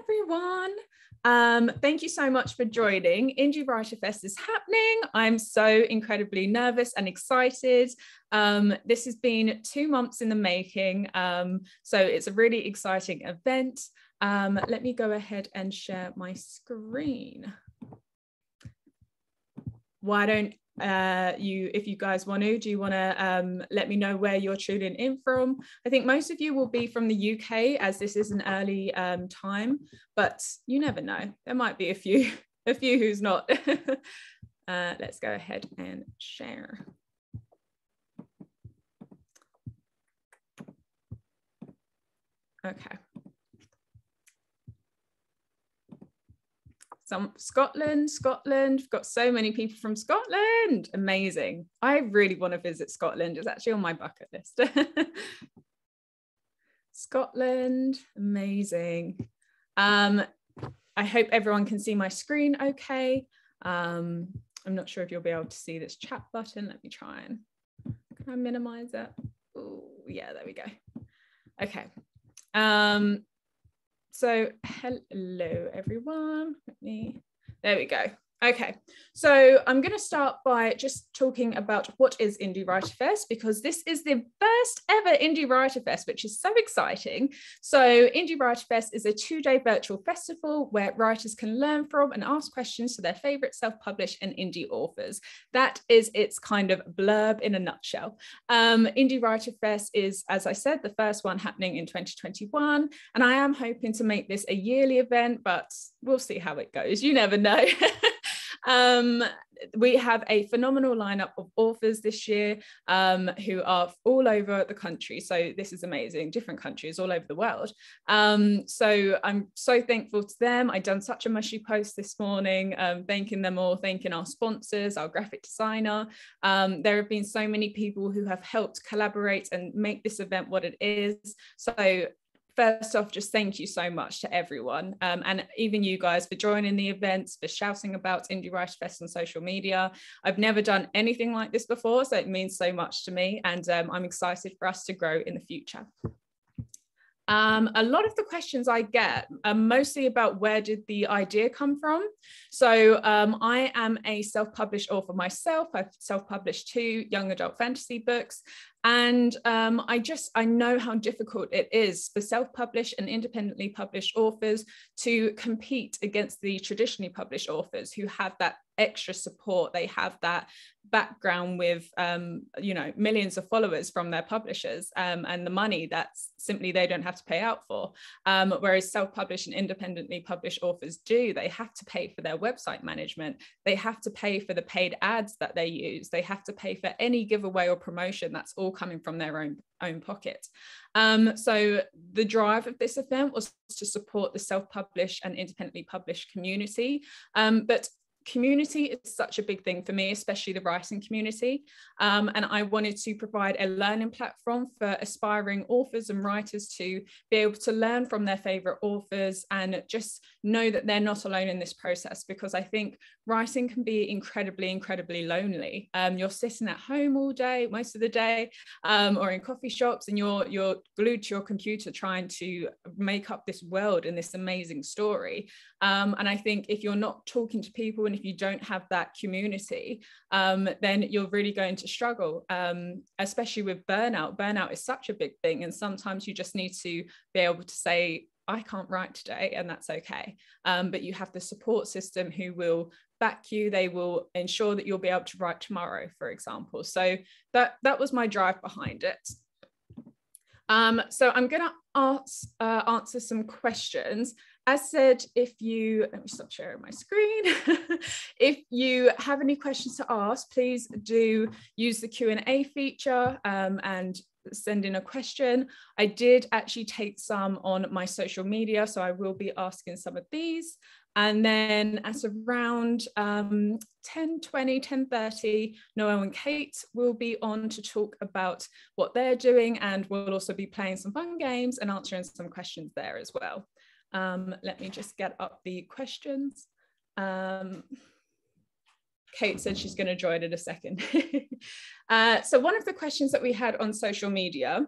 everyone. Thank you so much for joining. Indie WriterFest is happening. I'm so incredibly nervous and excited. This has been 2 months in the making, so it's a really exciting event. Let me go ahead and share my screen. Why don't if you guys want to, do you want to let me know where you're tuning in from? I think most of you will be from the UK, as this is an early time, but you never know. There might be a few who's not. Let's go ahead and share. Okay. Scotland, we've got so many people from Scotland, amazing. I really want to visit Scotland, it's actually on my bucket list. Scotland, amazing. I hope everyone can see my screen okay. I'm not sure if you'll be able to see this chat button. Let me try and, can I minimize it? Oh yeah, there we go. Okay. So hello everyone, there we go. Okay, so I'm going to start by just talking about what is Indie WriterFest, because this is the first ever Indie WriterFest, which is so exciting. So Indie WriterFest is a 2-day virtual festival where writers can learn from and ask questions to their favorite self-published and indie authors. That is its kind of blurb in a nutshell. Indie WriterFest is, as I said, the first one happening in 2021, and I am hoping to make this a yearly event, but we'll see how it goes. You never know. We have a phenomenal lineup of authors this year who are all over the country. So this is amazing, different countries all over the world. So I'm so thankful to them. I've done such a mushy post this morning, thanking them all, thanking our sponsors, our graphic designer. There have been so many people who have helped collaborate and make this event what it is. So first off, just thank you so much to everyone, and even you guys for joining the events, for shouting about Indie WriterFest on social media. I've never done anything like this before, so it means so much to me, and I'm excited for us to grow in the future. A lot of the questions I get are mostly about where did the idea come from. So I am a self-published author myself. I've self-published 2 young adult fantasy books. And I know how difficult it is for self-published and independently published authors to compete against the traditionally published authors who have that extra support. They have that background with you know, millions of followers from their publishers, and the money that's simply they don't have to pay out for, whereas self-published and independently published authors do. They have to pay for their website management, they have to pay for the paid ads that they use, they have to pay for any giveaway or promotion. That's all coming from their own pocket. So the drive of this event was to support the self-published and independently published community, but community is such a big thing for me, especially the writing community, and I wanted to provide a learning platform for aspiring authors and writers to be able to learn from their favorite authors and just know that they're not alone in this process, because I think writing can be incredibly lonely. You're sitting at home all day, most of the day, or in coffee shops, and you're glued to your computer trying to make up this world and this amazing story, and I think if you're not talking to people, if you don't have that community, then you're really going to struggle, especially with burnout. Burnout is such a big thing, and sometimes you just need to be able to say, I can't write today, and that's okay. But you have the support system who will back you. They will ensure that you'll be able to write tomorrow, for example. So that was my drive behind it. So I'm going to answer some questions. As said, if you, let me stop sharing my screen. If you have any questions to ask, please do use the Q&A feature and send in a question. I did actually take some on my social media, so I will be asking some of these. And then at around 10:20, 10:30, Noelle and Kate will be on to talk about what they're doing, and we'll also be playing some fun games and answering some questions there as well. Let me just get up the questions. Kate said she's going to join in a second. So one of the questions that we had on social media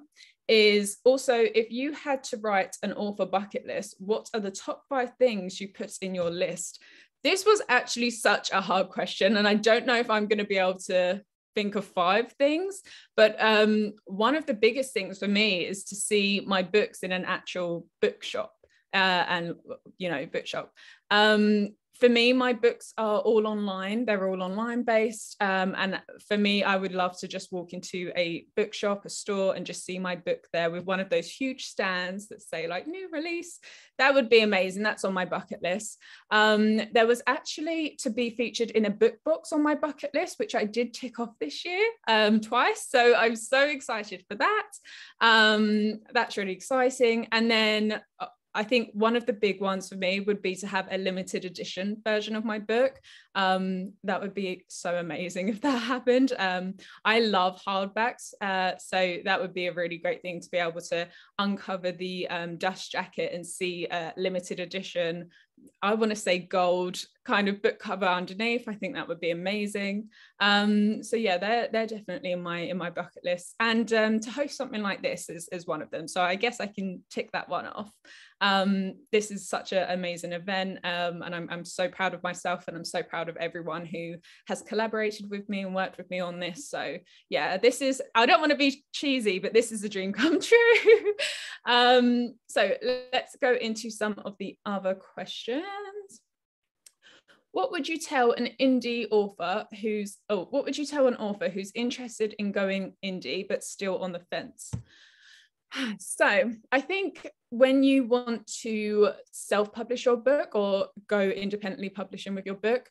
is also, if you had to write an author bucket list, what are the top 5 things you put in your list? This was actually such a hard question, and I don't know if I'm going to be able to think of 5 things, but one of the biggest things for me is to see my books in an actual bookshop and, you know, bookshop. For me, my books are all online. They're all online based. And for me, I would love to just walk into a bookshop, a store, and just see my book there with one of those huge stands that say like new release. That would be amazing. That's on my bucket list. There was actually to be featured in a book box on my bucket list, which I did tick off this year twice. So I'm so excited for that. That's really exciting. And then I think one of the big ones for me would be to have a limited edition version of my book. That would be so amazing if that happened. I love hardbacks, so that would be a really great thing to be able to uncover the dust jacket and see a limited edition, I want to say gold kind of book cover underneath. I think that would be amazing. So yeah, they're definitely in my bucket list. And to host something like this is one of them. So I guess I can tick that one off. This is such an amazing event, and I'm so proud of myself, and I'm so proud of everyone who has collaborated with me and worked with me on this. So yeah, this is, I don't want to be cheesy, but this is a dream come true. So let's go into some of the other questions. What would you tell an indie author what would you tell an author who's interested in going indie but still on the fence? So I think when you want to self-publish your book or go independently publishing with your book,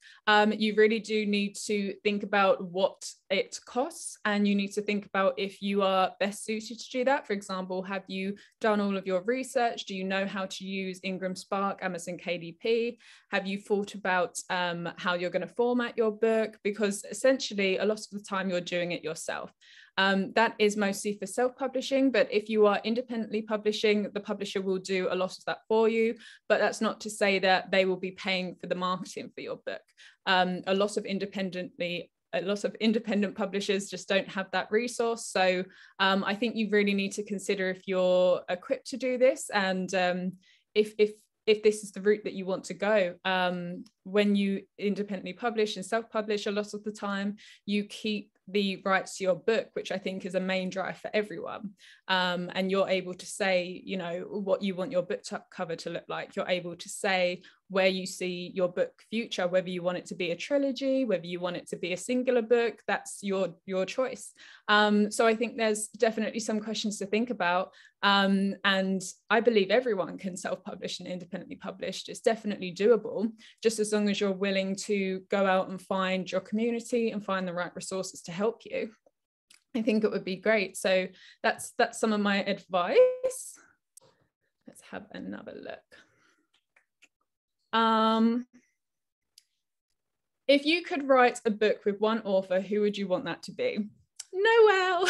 you really do need to think about what it costs, and you need to think about if you are best suited to do that. For example, have you done all of your research? Do you know how to use Ingram Spark, Amazon KDP? Have you thought about how you're going to format your book? Because essentially a lot of the time you're doing it yourself. That is mostly for self-publishing, but if you are independently publishing, the publisher will do a lot of that for you, but that's not to say that they will be paying for the marketing for your book. A lot of independent publishers just don't have that resource. So I think you really need to consider if you're equipped to do this, and if this is the route that you want to go. When you independently publish and self-publish, a lot of the time you keep the rights to your book, which I think is a main drive for everyone. And you're able to say, you know, what you want your book cover to look like. You're able to say where you see your book future, whether you want it to be a trilogy, whether you want it to be a singular book, that's your choice. So I think there's definitely some questions to think about. And I believe everyone can self-publish and independently publish. It's definitely doable, just as long as you're willing to go out and find your community and find the right resources to help you. I think it would be great. So that's some of my advice. Let's have another look. If you could write a book with one author, who would you want that to be? Noelle.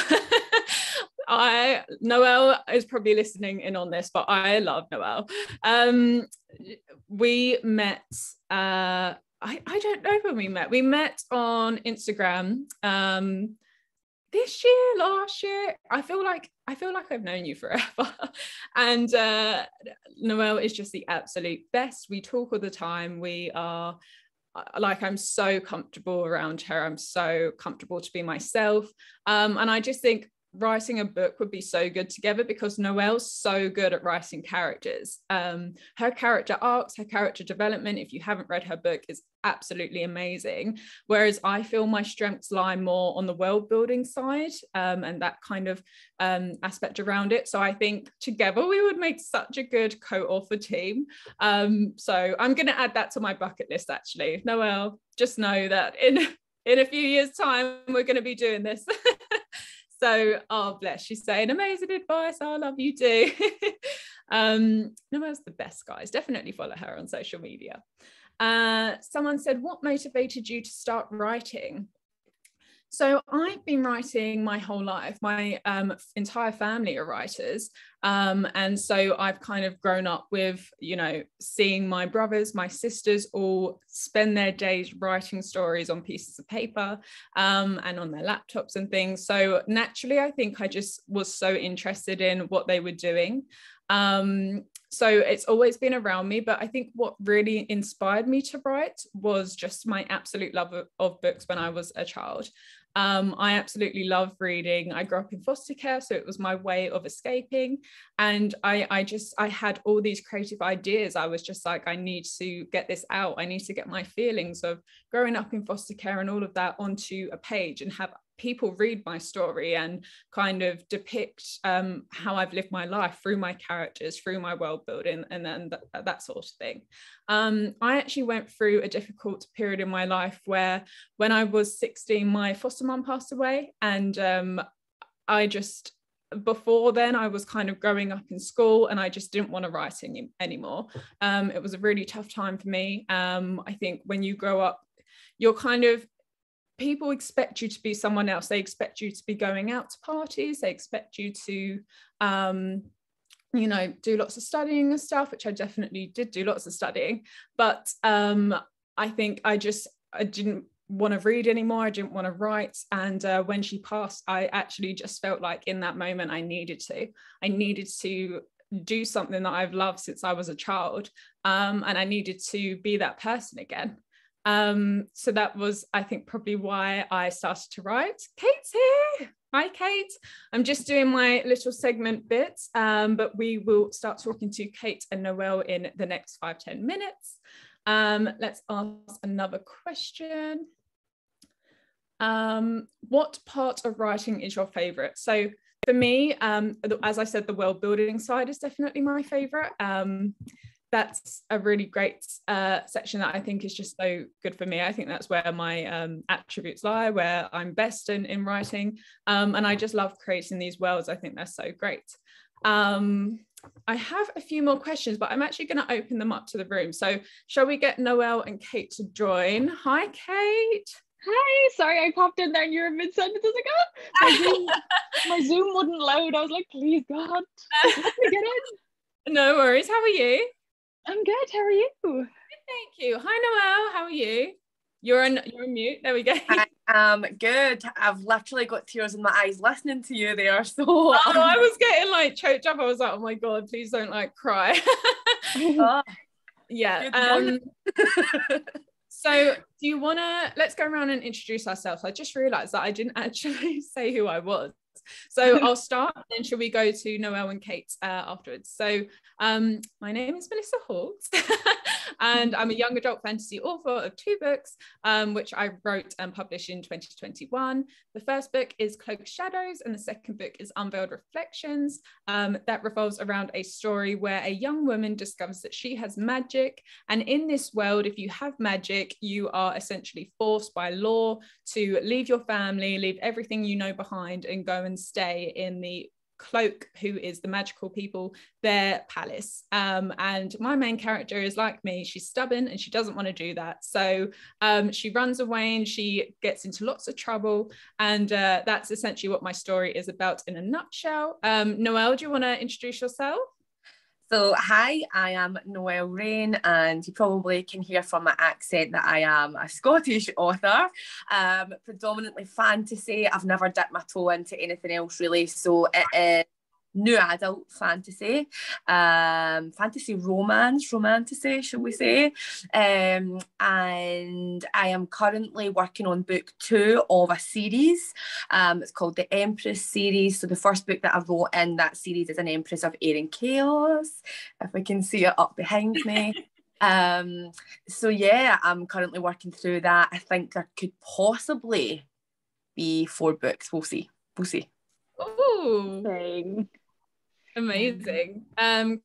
Noelle is probably listening in on this, but I love Noelle. We met, I don't know when we met. We met on Instagram this year, last year. I feel like I've known you forever. And Noelle is just the absolute best. We talk all the time. We are I'm so comfortable around her. I'm so comfortable to be myself. And I just think writing a book would be so good together, because Noelle's so good at writing characters. Her character arcs, her character development, if you haven't read her book, is absolutely amazing. Whereas I feel my strengths lie more on the world building side, and that kind of aspect around it. So I think together we would make such a good co-author team. So I'm going to add that to my bucket list, actually. Noelle, just know that in a few years' time, we're going to be doing this. So, oh, bless, she's saying amazing advice. I love you too. Noelle's the best, guys. Definitely follow her on social media. Someone said, what motivated you to start writing? So I've been writing my whole life. My entire family are writers. And so I've kind of grown up with, you know, seeing my brothers, my sisters all spend their days writing stories on pieces of paper and on their laptops and things. So naturally, I think I just was so interested in what they were doing. So it's always been around me, but I think what really inspired me to write was just my absolute love of books when I was a child. I absolutely love reading. I grew up in foster care, so it was my way of escaping. And I had all these creative ideas. I was just like, I need to get this out. I need to get my feelings of growing up in foster care and all of that onto a page and have people read my story and kind of depict how I've lived my life through my characters, through my world building, and then that sort of thing. I actually went through a difficult period in my life where when I was 16, my foster mum passed away. And before then, I was kind of growing up in school and I just didn't want to write anymore. It was a really tough time for me. I think when you grow up, you're kind of, people expect you to be someone else. They expect you to be going out to parties. They expect you to, you know, do lots of studying and stuff, which I definitely did do lots of studying. But I think I didn't want to read anymore. I didn't want to write. And when she passed, I actually just felt like in that moment, I needed to do something that I've loved since I was a child. And I needed to be that person again. So that was, I think, probably why I started to write. Kate's here. Hi, Kate. I'm just doing my little segment bits, but we will start talking to Kate and Noelle in the next 5-10 minutes. Let's ask another question. What part of writing is your favorite? So for me, as I said, the world building side is definitely my favorite. That's a really great section that I think is just so good for me. I think that's where my attributes lie, where I'm best in writing. And I just love creating these worlds. I think they're so great. I have a few more questions, but I'm actually going to open them up to the room. So shall we get Noelle and Kate to join? Hi, Kate. Hi, sorry I popped in there and you were mid-sentence. I was like, my Zoom wouldn't load. I was like, please God, let me get in. No worries. How are you? I'm good. How are you? Good, thank you. Hi, Noelle. How are you? You're on mute. There we go. I am good. I've literally got tears in my eyes listening to you there. So I was getting like choked up. I was like, oh my God, please don't like cry. Yeah. So do you want to, let's go around and introduce ourselves. I just realized that I didn't actually say who I was. So I'll start, and then shall we go to Noelle and Kate afterwards? So my name is Melissa Hawkes, and I'm a young adult fantasy author of 2 books, which I wrote and published in 2021. The first book is Cloaked Shadows, and the second book is Unveiled Reflections. That revolves around a story where a young woman discovers that she has magic, and in this world, if you have magic, you are essentially forced by law to leave your family, leave everything you know behind, and go and stay in the Cloak, who is the magical people, their palace. And my main character is like me. She's stubborn and she doesn't want to do that. So she runs away and she gets into lots of trouble. And that's essentially what my story is about in a nutshell. Noelle, do you want to introduce yourself? So hi, I am Noelle Rain, and you probably can hear from my accent that I am a Scottish author, predominantly fantasy. I've never dipped my toe into anything else really, so it is new adult fantasy, fantasy romantasy, shall we say. And I am currently working on book 2 of a series. It's called the Empress series. So the first book that I wrote in that series is an Empress of Air and Chaos, if we can see it up behind me. So yeah, I'm currently working through that. I think there could possibly be 4 books. We'll see. Ooh. Amazing.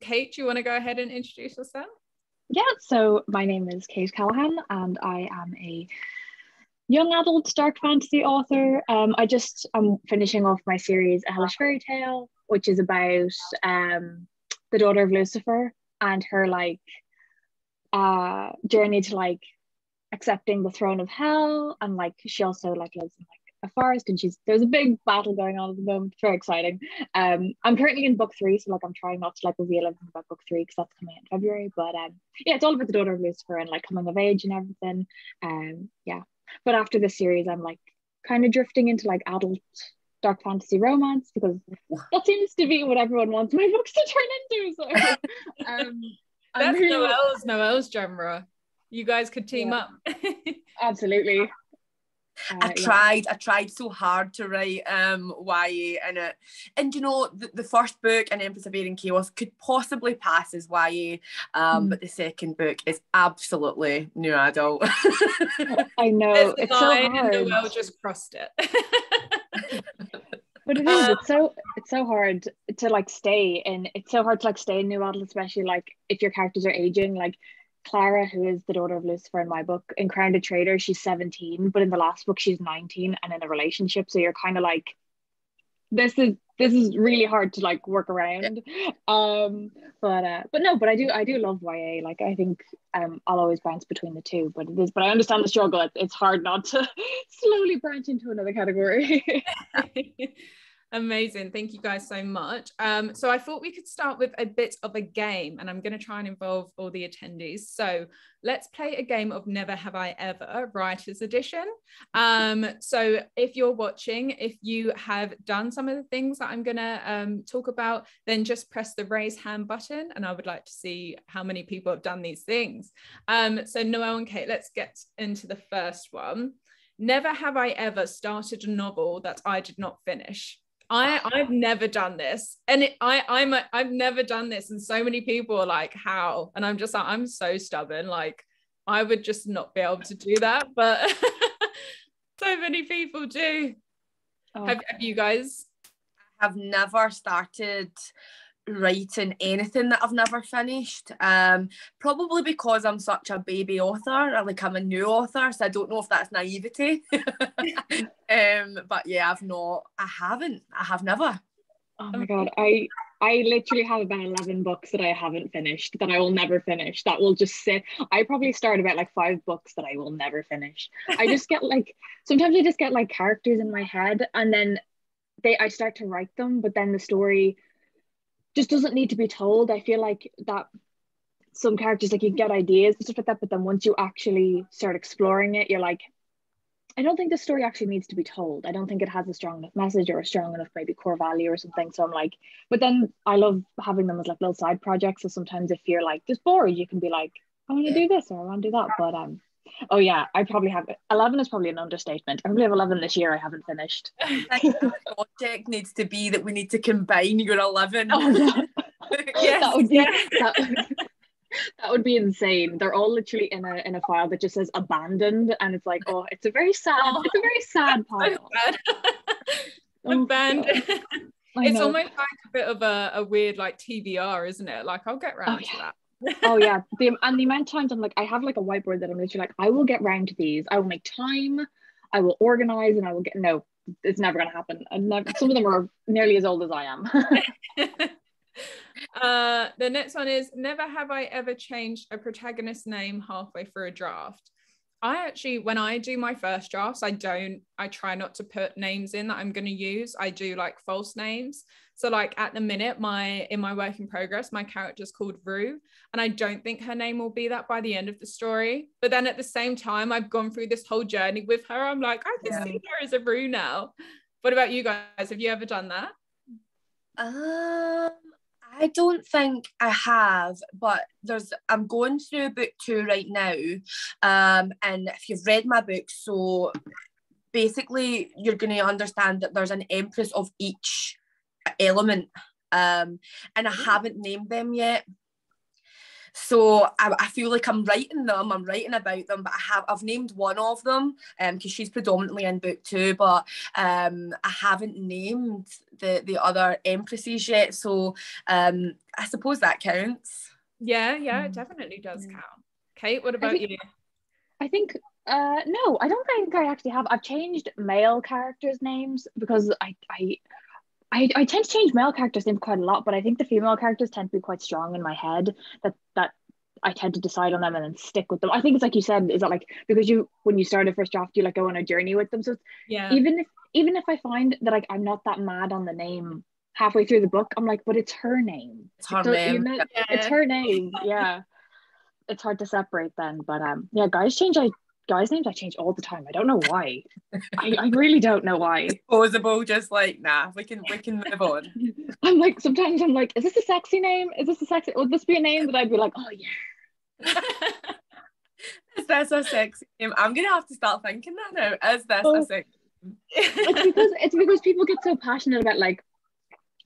Kate, do you want to go ahead and introduce yourself? Yeah, so my name is Kate Callahan, and I am a young adult dark fantasy author. I'm finishing off my series A Hellish Fairy Tale, which is about the daughter of Lucifer and her journey to accepting the throne of hell, and she also lives in a forest, and there's a big battle going on at the moment. It's very exciting. I'm currently in book 3, so like I'm trying not to like reveal everything about book 3 because that's coming out in February. But yeah, it's all about the daughter of Lucifer and like coming of age and everything. Yeah. But after this series, I'm like kind of drifting into like adult dark fantasy romance because that seems to be what everyone wants my books to turn into. So that's Noelle's genre. You guys could team up. Absolutely. I tried so hard to write YA in it, and you know the first book, An Empress of Air and Chaos, could possibly pass as YA, but the second book is absolutely new adult. I know, it's so hard. And Noelle just crossed it. But it is, it's so hard to like stay in. It's so hard to like stay in new adult, especially like if your characters are aging. Like Clara, who is the daughter of Lucifer in my book, in Crowned a Traitor, she's 17, but in the last book she's 19 and in a relationship. So you're kind of like, this is really hard to like work around. But I do love YA. Like I think I'll always bounce between the two, but I understand the struggle. It's hard not to slowly branch into another category. Amazing. Thank you guys so much. So I thought we could start with a bit of a game, and I'm going to try and involve all the attendees. So let's play a game of Never Have I Ever, Writer's Edition. So if you're watching, if you have done some of the things that I'm going to talk about, then just press the raise hand button, and I would like to see how many people have done these things. So Noelle and Kate, let's get into the first one. Never have I ever started a novel that I did not finish. I've never done this, and I've never done this, and so many people are like, how? And I'm just like, I'm so stubborn, like I would just not be able to do that, but so many people do. Have you guys? I've never started writing anything that I've never finished, probably because I'm such a baby author, like I'm a new author, so I don't know if that's naivety. But yeah, I have never. Oh my god, I literally have about 11 books that I haven't finished, that I will never finish, that will just sit. I probably start about like 5 books that I will never finish. I just get like, sometimes I just get like characters in my head, and then I start to write them, but then the story just doesn't need to be told. I feel like that some characters, like you get ideas and stuff like that, but then once you actually start exploring it, you're like, I don't think the story actually needs to be told. I don't think it has a strong enough message or a strong enough maybe core value or something. So I'm like, but then I love having them as like little side projects. So sometimes if you're like just bored, you can be like, I want to do this or I want to do that. But oh yeah, I probably have 11 is probably an understatement. I probably have 11 this year I haven't finished. I think the project needs to be that we need to combine your 11. Oh yeah. Yes. That would be insane. They're all literally in a file that just says abandoned, and it's like, oh, it's a very sad pile. Abandoned. It's almost like a bit of a weird like TBR, isn't it? Like I'll get round to that. Oh yeah, the amount of times I'm like, I have like a whiteboard that I'm literally like, I will get round to these. I will make time. I will organize, and I will get. No, it's never gonna happen. Some of them are nearly as old as I am. The next one is, never have I ever changed a protagonist name halfway through a draft. I actually, when I do my first drafts, I try not to put names in that I'm going to use. I do like false names. So like at the minute, in my work in progress, my character's called Rue, and I don't think her name will be that by the end of the story. But then at the same time, I've gone through this whole journey with her. I'm like, I can see her as a Rue now. What about you guys? Have you ever done that? I don't think I have, but I'm going through book 2 right now, and if you've read my book, so basically you're going to understand that there's an empress of each element, and I haven't named them yet. So I feel like I'm writing about them, but I've named one of them because she's predominantly in book 2, but I haven't named the other empresses yet. So I suppose that counts. Yeah, it definitely does count. Kate, what about you? I think no, I don't think I actually have. I've changed male characters' names because I tend to change male characters' names quite a lot, but I think the female characters tend to be quite strong in my head. That I tend to decide on them and then stick with them. I think it's like you said, is that like because when you start a first draft, you like go on a journey with them. So Yeah. even if I find that like I'm not that mad on the name halfway through the book, I'm like, but it's her name. It's her name. You know, it's her name. Yeah. It's hard to separate then. But yeah, guys' names I change all the time. I don't know why. I really don't know why. Disposable, just like, nah, we can move on. I'm like, sometimes I'm like, is this a sexy name? Would this be a name that I'd be like, oh yeah. Is this a sexy name? I'm gonna have to start thinking that now. Is this a sexy name? It's because people get so passionate about like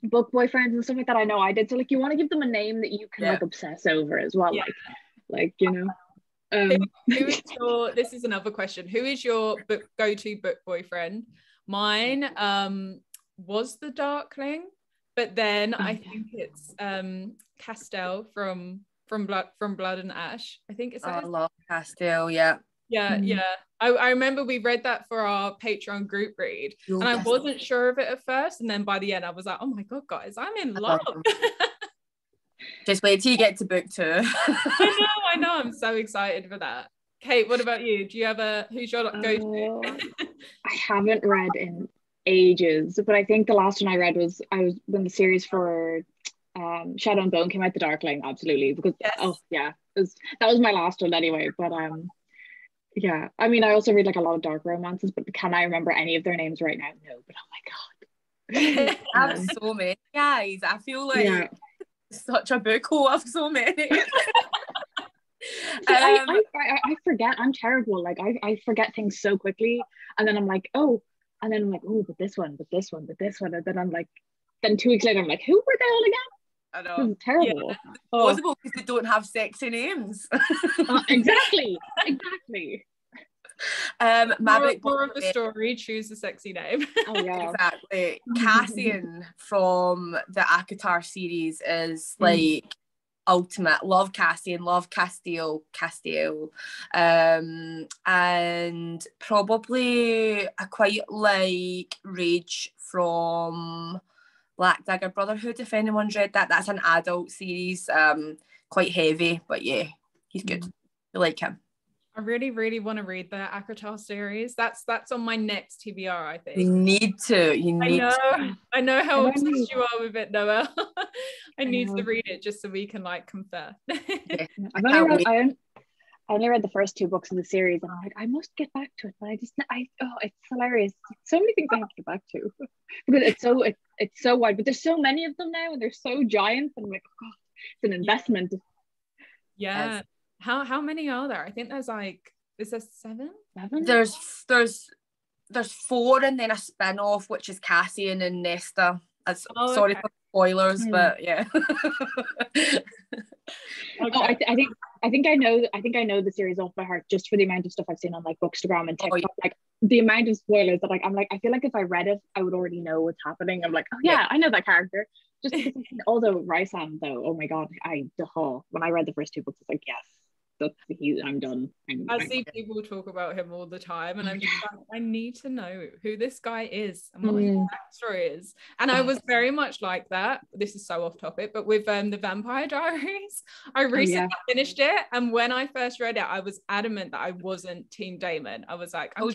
book boyfriends and stuff like that. I know I did. So like you want to give them a name that you can like obsess over as well. Yeah. Like you know. Who is this is another question. Who is your go-to book boyfriend? Mine was the Darkling, but then I think it's Castell from Blood and Ash. I think it's I love Castell, yeah. Yeah. I remember we read that for our Patreon group read, and I wasn't sure of it at first, and then by the end I was like, oh my god, guys, I'm in love. Just wait till you get to book 2. I know. I'm so excited for that. Kate, what about you? Do you have who's your go-to? I haven't read in ages, but I think the last one I read was when the series for Shadow and Bone came out, The Darkling, absolutely, because that was my last one anyway. But yeah, I mean, I also read like a lot of dark romances, but can I remember any of their names right now? No, but oh my god. I have so many, guys. I feel like such a book hole of so many. I forget. I'm terrible. Like I forget things so quickly, and then I'm like, oh, but this one, and then I'm like, then 2 weeks later, I'm like, who were they all again? I know. This is terrible. Yeah. Possible because they don't have sexy names. Exactly. More of the story, choose a sexy name. Oh yeah, exactly. Cassian from the ACOTAR series is like ultimate. Love Cassian, love Castiel, and probably I quite like Rage from Black Dagger Brotherhood. If anyone's read that, that's an adult series, quite heavy, but yeah, he's good. I like him. I really, really want to read the ACOTAR series. That's on my next TBR, I think. You need to. I know how obsessed you are with it, Noelle. I need to read it just so we can like confer. I only read the first 2 books of the series, and I'm like, I must get back to it, but it's hilarious. So many things I have to get back to because it's so wide, but there's so many of them now, and they're so giant, and I'm like, oh god, it's an investment. Yeah. Yes. How many are there? I think there's like, is there 7? There's 4 and then a spin-off, which is Cassian and Nesta. Sorry for spoilers, but yeah. I think I know the series off by heart just for the amount of stuff I've seen on like Bookstagram and TikTok. Like the amount of spoilers that like I'm like, I feel like if I read it, I would already know what's happening. I'm like, oh yeah, I know that character. Just although Rysand though, oh my god, when I read the first 2 books, it's like, yes. I'm done. I see people talk about him all the time, and I'm just like, I need to know who this guy is and what his backstory is. And I was very much like that. This is so off topic, but with the Vampire Diaries, I recently finished it, and when I first read it, I was adamant that I wasn't Team Damon. I was like, I'm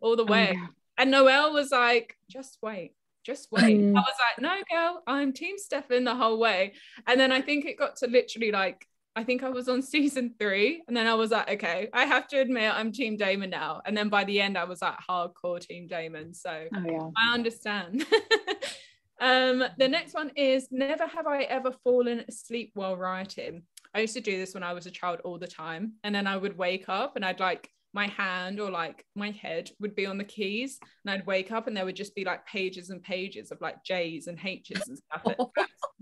all the way. And Noelle was like, just wait. I was like, no, girl, I'm Team Stefan the whole way. And then I think it got to literally like, I think I was on season 3, and then I was like, okay, I have to admit I'm Team Damon now. And then by the end, I was like hardcore Team Damon. So I understand. The next one is, never have I ever fallen asleep while writing. I used to do this when I was a child all the time. And then I would wake up and I'd like, my hand or like my head would be on the keys, and I'd wake up and there would just be like pages and pages of like J's and H's and stuff.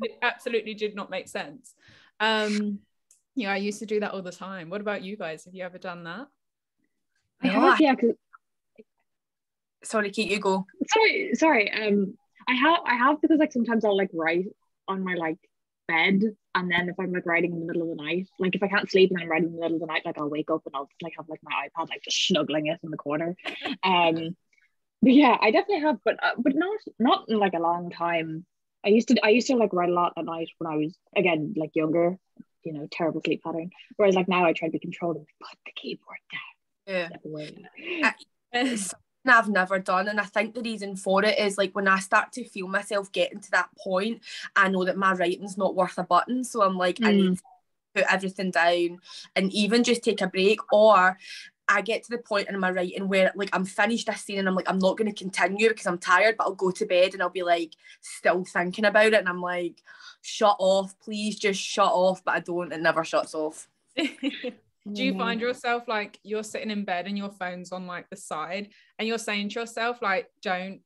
It absolutely did not make sense. Yeah, I used to do that all the time. What about you guys? Have you ever done that? I have, yeah. Sorry, Kate, you go. Sorry. I have because like sometimes I'll like write on my like bed, and then if I'm like writing in the middle of the night, like if I can't sleep and I'm writing in the middle of the night, like I'll wake up and I'll like have like my iPad like just snuggling it in the corner. But yeah, I definitely have, but not in like a long time. I used to like write a lot at night when I was, again, like younger. you know, terrible sleep pattern. Whereas like now I try to be controlled and put the keyboard down. Yeah. Step away. It's something I've never done, and I think the reason for it is like when I start to feel myself getting to that point, I know that my writing's not worth a button, so I'm like, I need to put everything down and even just take a break. Or I get to the point in my writing where like I'm finished a scene and I'm like, I'm not going to continue because I'm tired, but I'll go to bed and I'll be like still thinking about it, and I'm like, shut off, please just shut off. But I don't, it never shuts off. Do you find yourself like you're sitting in bed and your phone's on like the side and you're saying to yourself like, don't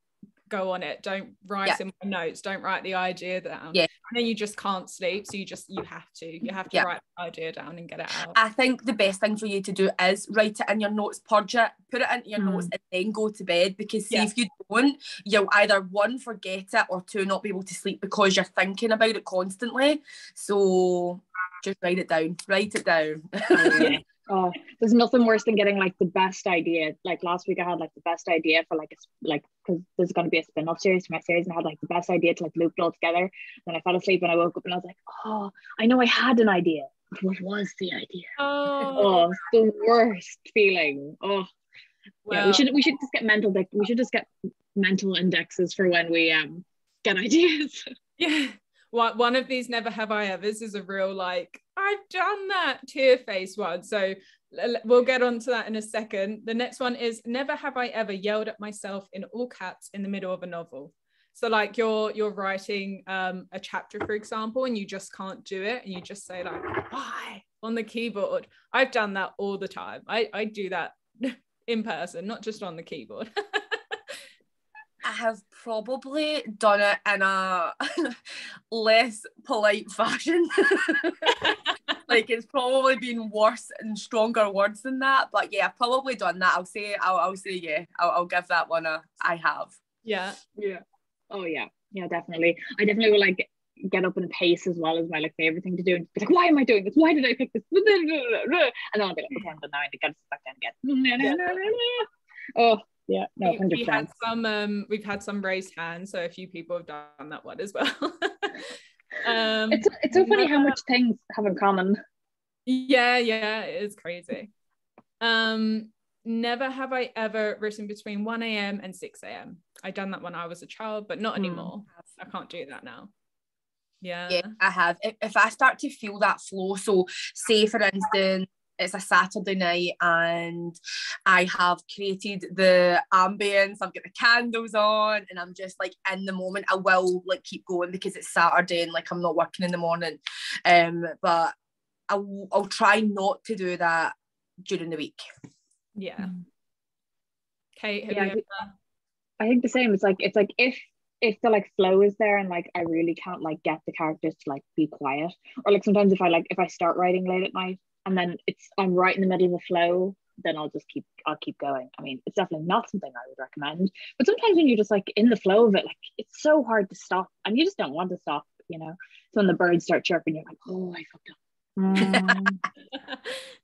go on it, don't write in my notes, don't write the idea down, and then you just can't sleep, so you have to write the idea down and get it out? I think the best thing for you to do is write it in your notes, purge it, put it into your notes, and then go to bed, because see, if you don't, you'll either one, forget it, or two, not be able to sleep because you're thinking about it constantly. So just write it down. Oh, there's nothing worse than getting like the best idea. Like last week I had like the best idea for like because there's going to be a spin-off series to my series, and I had like the best idea to like loop it all together. Then I fell asleep and I woke up and I was like, oh, I know I had an idea. What was the idea? Oh, it's the worst feeling. Oh, well, we should just get mental indexes for when we get ideas. Yeah. One of these never have I ever's is a real like, I've done that tear face one. So we'll get onto that in a second. The next one is never have I ever yelled at myself in all caps in the middle of a novel. So like you're writing a chapter, for example, and you just can't do it, and you just say like, why, on the keyboard. I've done that all the time. I do that in person, not just on the keyboard. I have probably done it in a less polite fashion. Like it's probably been worse and stronger words than that. But yeah, I've probably done that. I'll say yeah. I'll give that one a I have. Yeah. Yeah. Oh yeah. Yeah, definitely. I definitely will like get up and pace as well as my like favorite thing to do, and be like, why am I doing this? Why did I pick this? And then I'll be like, okay, I'm done now. I gotta sit back down again. Oh yeah, no, 100%. We've had some raised hands, so a few people have done that one as well. It's so funny how much things have in common. Yeah, it is crazy. Never have I ever written between 1 a.m. and 6 a.m. I done that when I was a child, but not anymore. I can't do that now. Yeah, I have. If I start to feel that flow, so say for instance it's a Saturday night and I have created the ambience, I've got the candles on and I'm just like in the moment, I will like keep going because it's Saturday and like I'm not working in the morning, but I'll try not to do that during the week. Kate, I think the same. It's like if the like flow is there and like I really can't like get the characters to like be quiet, or like sometimes if I start writing late at night and then I'm right in the middle of the flow, then I'll keep going. I mean, it's definitely not something I would recommend, but sometimes when you're just like in the flow of it, like it's so hard to stop and you just don't want to stop, you know. So when the birds start chirping, you're like, oh, I fucked up.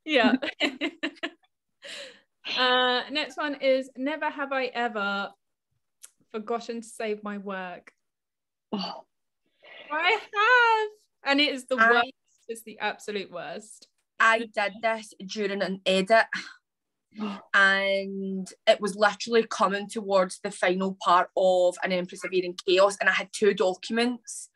Yeah. Next one is never have I ever forgotten to save my work. Oh, I have, and it is the worst. It's the absolute worst. I did this during an edit and it was literally coming towards the final part of An Empress of Air and Chaos, and I had two documents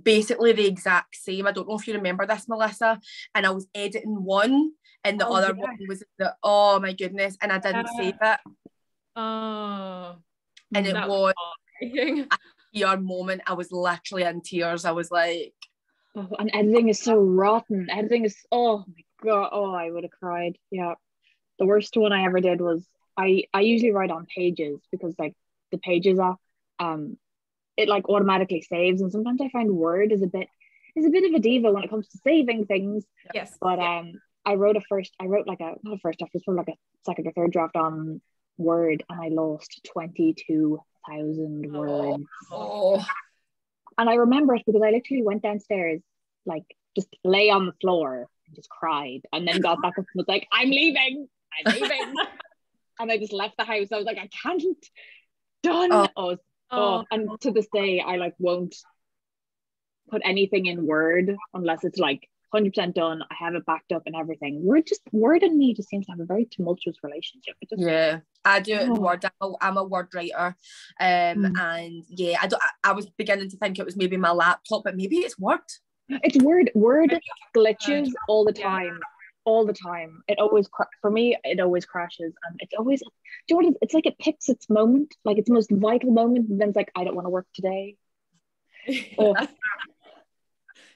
basically the exact same. I don't know if you remember this, Melissa, and I was editing one and the other one was oh my goodness, and I didn't save it. And it was a tear moment. I was literally in tears. I was like, oh, and editing is so rotten. Editing is, oh my god, oh, I would have cried. Yeah, the worst one I ever did was I usually write on Pages because like the Pages app, it like automatically saves, and sometimes I find Word is a bit of a diva when it comes to saving things. Yes, but I wrote like a not a first draft, it was probably like a second or third draft on Word, and I lost 22,000 words. And I remember it because I literally went downstairs, like just lay on the floor and just cried, and then got back up and was like, I'm leaving. And I just left the house. I was like, I can't. Done. And to this day I like won't put anything in Word unless it's like 100% done. I have it backed up and everything. Word and me just seems to have a very tumultuous relationship. Yeah, I do it in Word. I'm a Word writer, and yeah, I was beginning to think it was maybe my laptop, but maybe it's Word. It's Word. Word glitches all the time. All the time. It always for me, it always crashes, and it's always, do you know what it's like? It picks its moment, like its most vital moment, and then it's like, I don't want to work today.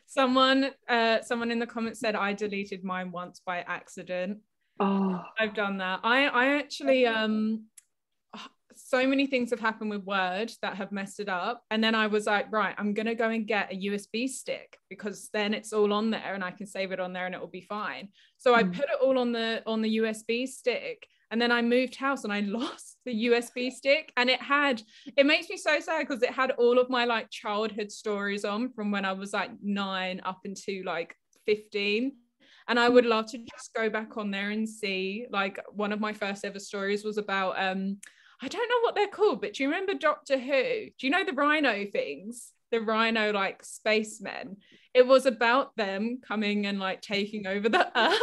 Someone in the comments said I deleted mine once by accident. I've done that. I actually so many things have happened with Word that have messed it up, and then I was like, right, I'm gonna go and get a USB stick, because then it's all on there and I can save it on there and it will be fine. So I put it all on the USB stick, and then I moved house and I lost the USB stick, and it makes me so sad because it had all of my like childhood stories on from when I was like 9 up into like 15. And I would love to just go back on there and see, like, one of my first ever stories was about I don't know what they're called, but do you remember Doctor Who? Do you know the rhino things? The rhino like spacemen. It was about them coming and like taking over the earth.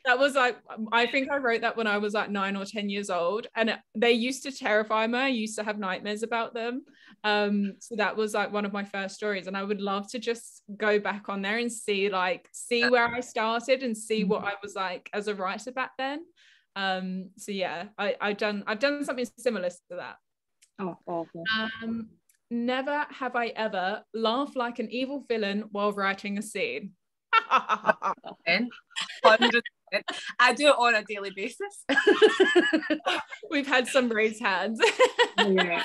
That was like, I think I wrote that when I was like 9 or 10 years old, and they used to terrify me. I used to have nightmares about them. So that was like one of my first stories, and I would love to just go back on there and see where I started and see what I was like as a writer back then. So yeah, I've done something similar to that. Oh, awful. Never have I ever laughed like an evil villain while writing a scene. 100%. I do it on a daily basis. We've had some raised hands. Yeah.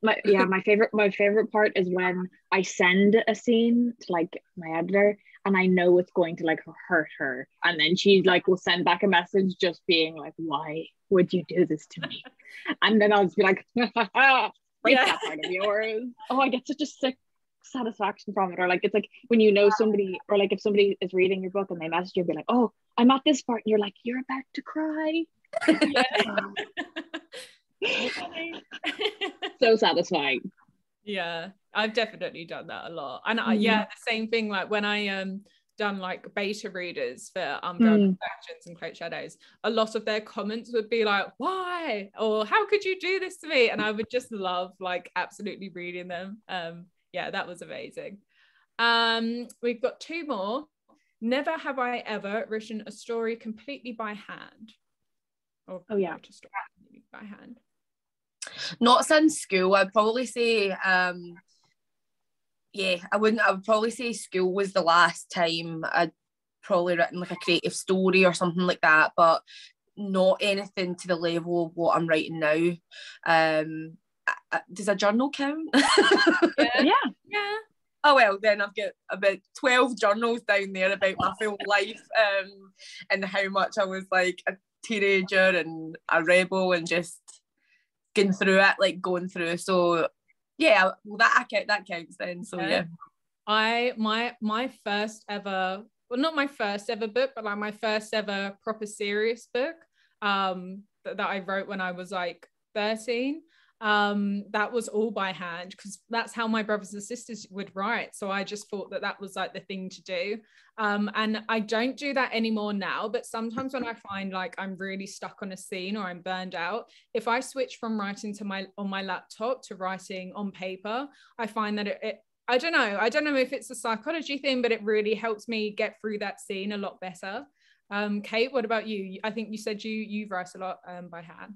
My favorite part is when I send a scene to like my editor, and I know it's going to like hurt her, and then she like will send back a message just being like, why would you do this to me? And then I'll just be like, break that part of yours. Oh, I get such a sick satisfaction from it. Or like, it's like when you know somebody, or like if somebody is reading your book and they message you, be like, oh, I'm at this part, and you're like, you're about to cry. So satisfying. Yeah, I've definitely done that a lot. And the same thing, like when I done like beta readers for Umbrella Actions and Cloak Shadows, a lot of their comments would be like, why, or how could you do this to me? And I would just love like absolutely reading them. Yeah, that was amazing. We've got 2 more. Never have I ever written a story completely by hand. Or wrote a story completely by hand. Not since school. I'd probably say I would probably say school was the last time I'd probably written like a creative story or something like that, but not anything to the level of what I'm writing now. Does a journal count? Yeah. Oh well, then I've got about 12 journals down there about my full life, and how much I was like a teenager and a rebel and just going through. So yeah, well, that counts then. So yeah. My first ever, well, not my first ever book, but like my first ever proper serious book that I wrote when I was like 13. That was all by hand, because that's how my brothers and sisters would write. So I just thought that was like the thing to do. And I don't do that anymore now, but sometimes when I find like I'm really stuck on a scene or I'm burned out, if I switch from writing on my laptop to writing on paper, I find that it I don't know if it's a psychology thing, but it really helps me get through that scene a lot better. Kate, what about you? I think you said you write a lot by hand.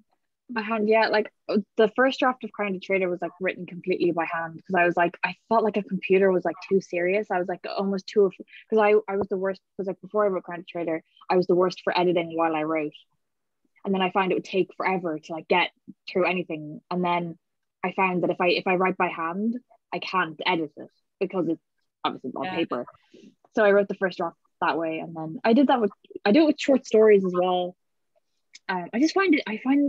By hand, yeah. Like the first draft of Crown Trader was like written completely by hand, because I felt like a computer was like too serious. I was like almost too, because I was the worst, because like before I wrote Crown Trader, I was the worst for editing while I wrote, and then I found it would take forever to like get through anything, and then I found that if I write by hand, I can't edit it because it's obviously on paper. So I wrote the first draft that way, and then I do it with short stories as well. I find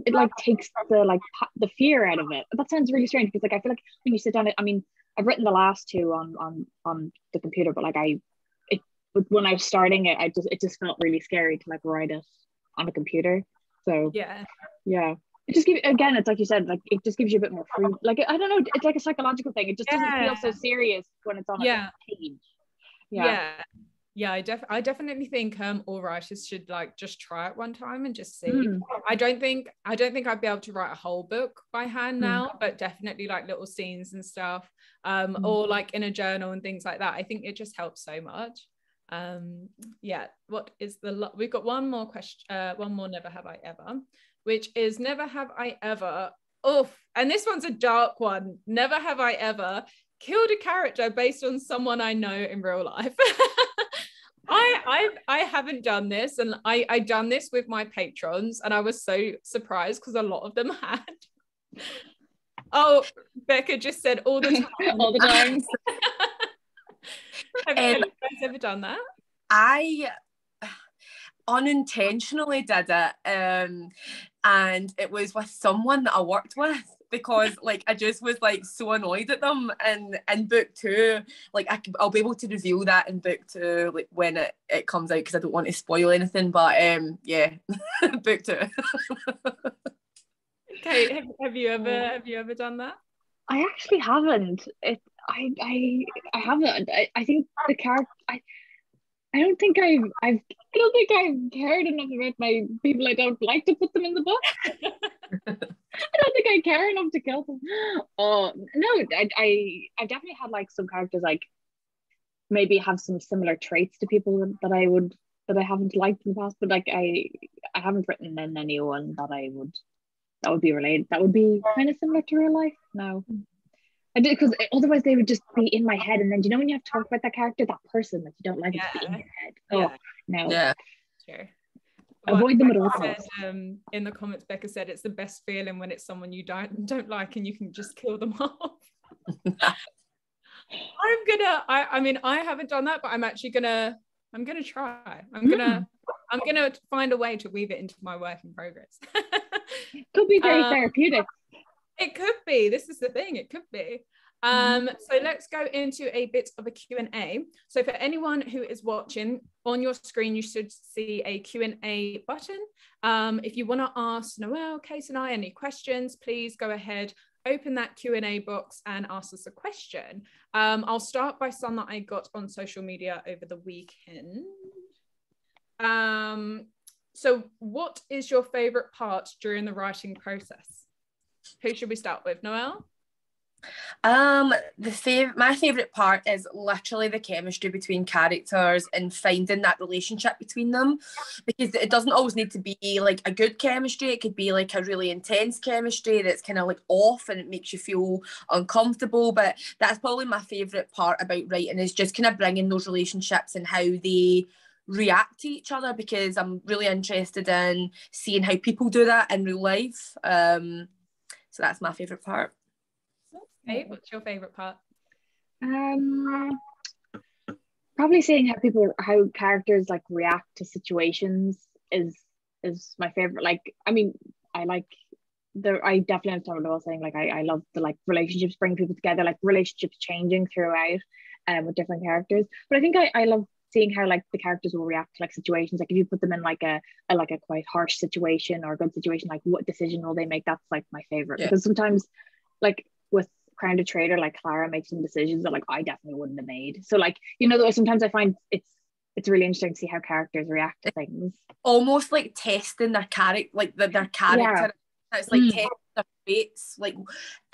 it like takes the fear out of it. That sounds really strange, because like I feel like when you sit down, I mean, I've written the last 2 on the computer, but like when I was starting it, it just felt really scary to like write it on a computer. So yeah, it just gives, again, it's like you said, like it just gives you a bit more free. Like I don't know, it's like a psychological thing. It just doesn't feel so serious when it's on a page. Yeah, Yeah, I definitely think all writers should like just try it one time and just see. I don't think I'd be able to write a whole book by hand now, but definitely like little scenes and stuff, or like in a journal and things like that. I think it just helps so much. Yeah, what is we've got one more question, one more never have I ever, which is never have I ever, and this one's a dark one. Never have I ever killed a character based on someone I know in real life. I haven't done this, and I done this with my patrons, and I was so surprised because a lot of them had. Oh, Becca just said all the time. All the time. Have you guys ever done that? I unintentionally did it, and it was with someone that I worked with, because like I just was like so annoyed at them. And in book 2, like I'll be able to reveal that in book 2, like when it comes out, because I don't want to spoil anything, but yeah. Book 2. Okay, have you ever done that? I actually haven't. I haven't. I think the character. I don't think I've cared enough about my people I don't like to put them in the book. I don't think I care enough to kill them. Oh no, I've definitely had like some characters like maybe have some similar traits to people that I haven't liked in the past, but like I haven't written in anyone that would be related. That would be kind of similar to real life. No. I did, because otherwise they would just be in my head, and then you know when you have to talk about that character, that person that you don't like, to be in your head. Oh no. Yeah. Sure. Avoid them at all costs. In the comments, Becca said it's the best feeling when it's someone you don't like and you can just kill them off. I mean I haven't done that, but I'm gonna try. I'm gonna find a way to weave it into my work in progress. Could be very therapeutic. It could be. This is the thing. It could be. So let's go into a bit of a Q&A. So for anyone who is watching, on your screen you should see a Q&A button. If you want to ask Noelle, Kate and I any questions, please go ahead, open that Q&A box and ask us a question. I'll start by some that I got on social media over the weekend. So what is your favorite part during the writing process? Who should we start with? Noelle? My favorite part is literally the chemistry between characters and finding that relationship between them, because it doesn't always need to be like a good chemistry. It could be like a really intense chemistry that's kind of like off and it makes you feel uncomfortable. But that's probably my favorite part about writing, is just kind of bringing those relationships and how they react to each other, because I'm really interested in seeing how people do that in real life. So that's my favorite part. Hey, what's your favorite part? Probably seeing how characters like react to situations is my favorite. Like, I mean, I definitely understand what I was saying. Like, I love the like relationships bring people together, like relationships changing throughout, with different characters. But I think I love seeing how like the characters will react to like situations. Like if you put them in like a quite harsh situation or a good situation, like what decision will they make? That's like my favorite, because sometimes like with Crown Trader, like Clara makes some decisions that like I definitely wouldn't have made. So like, you know, sometimes I find it's really interesting to see how characters react to things. Almost like testing their character, like their character. Yeah. It's like testing their traits. Like,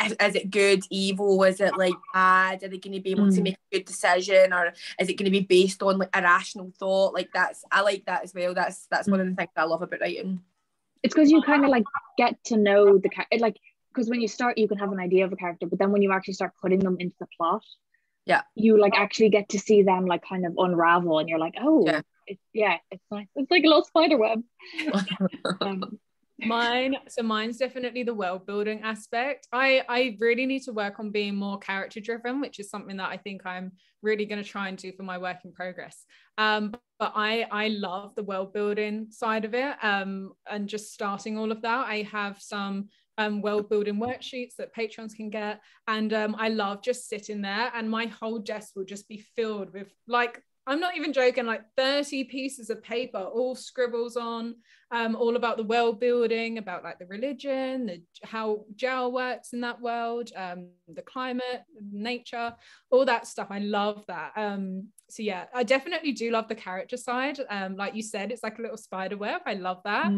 is it good, evil? Is it like bad? Are they going to be able to make a good decision, or is it going to be based on like a rational thought? Like I like that as well. That's one of the things I love about writing. It's because you kind of like get to know the character, like. Because when you start, you can have an idea of a character, but then when you actually start putting them into the plot, you like actually get to see them like kind of unravel, and you're like, oh, it's nice. It's like a little spider web. Mine's definitely the world building aspect. I really need to work on being more character driven, which is something that I think I'm really going to try and do for my work in progress. But I love the world building side of it, and just starting all of that. I have some world building worksheets that patrons can get, and I love just sitting there and my whole desk will just be filled with like I'm not even joking, like 30 pieces of paper, all scribbles on, all about the world building, about like the religion, how gel works in that world, the climate, nature, all that stuff. I love that. So yeah, I definitely do love the character side. Like you said, it's like a little spider web. I love that.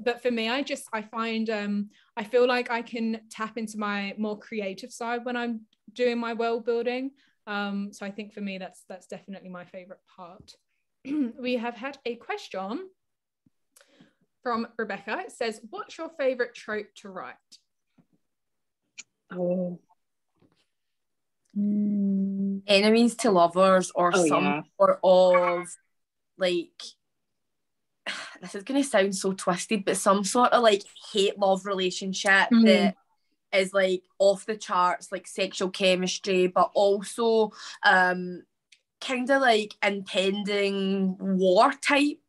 But for me, I find I feel like I can tap into my more creative side when I'm doing my world building. So I think for me, that's definitely my favorite part. We have had a question from Rebecca. It says, what's your favorite trope to write? Enemies to lovers, or some sort of like, this is going to sound so twisted, but some sort of like hate-love relationship that is like off the charts, like sexual chemistry, but also kind of like impending war type